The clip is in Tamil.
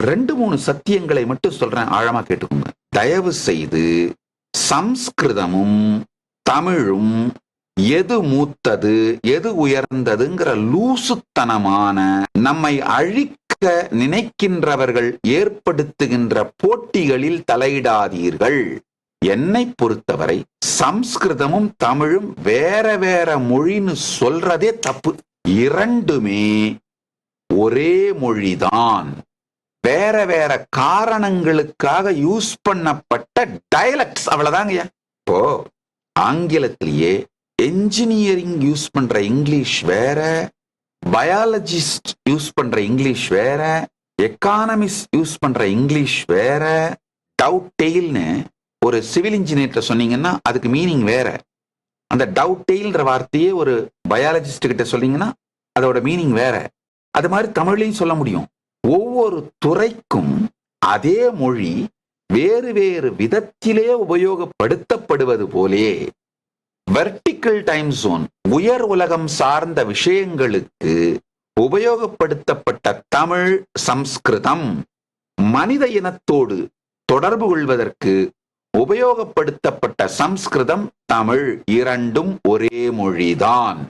2-3 சத்தியங்களை மட்டும் சொல்றேன், ஆழமா கேட்டுக்கோங்க. தயவு செய்து சம்ஸ்கிருதமும் தமிழும் எது மூத்தது எது உயர்ந்ததுங்கிற லூசுத்தனமான நம்மை அழிக்க நினைக்கின்றவர்கள் ஏற்படுத்துகின்ற போட்டிகளில் தலையிடாதீர்கள். என்னை பொறுத்தவரை சம்ஸ்கிருதமும் தமிழும் வேற வேற மொழின்னு சொல்றதே தப்பு. இரண்டுமே ஒரே மொழிதான், வேற வேற காரணங்களுக்காக யூஸ் பண்ணப்பட்ட டயலக்ட்ஸ், அவ்வளவுதாங்கய்யா. இப்போ ஆங்கிலத்திலேயே என்ஜினியரிங் யூஸ் பண்ற இங்கிலீஷ் வேற, பயாலஜிஸ்ட் யூஸ் பண்ற இங்கிலீஷ் வேற, எக்கானமிஸ்ட் யூஸ் பண்ற இங்கிலீஷ் வேற. டவுட் டெயில்னு ஒரு சிவில் இன்ஜினியர்கிட்ட சொன்னீங்கன்னா அதுக்கு மீனிங் வேற. அந்த டவுட் டெயில்ன்ற வார்த்தையே ஒரு பயாலஜிஸ்ட் கிட்ட சொன்னீங்கன்னா அதோட மீனிங் வேற. அது மாதிரி தமிழையும் சொல்ல முடியும். ஒவ்வொரு துறைக்கும் அதே மொழி வேறு வேறு விதத்திலே உபயோகப்படுத்தப்படுவது போலே வெர்டிக்கல் டைம் ஜோன் உயர் உலகம் சார்ந்த விஷயங்களுக்கு உபயோகப்படுத்தப்பட்ட தமிழ் சம்ஸ்கிருதம், மனித இனத்தோடு தொடர்பு கொள்வதற்கு உபயோகப்படுத்தப்பட்ட சம்ஸ்கிருதம் தமிழ் இரண்டும் ஒரே மொழிதான்.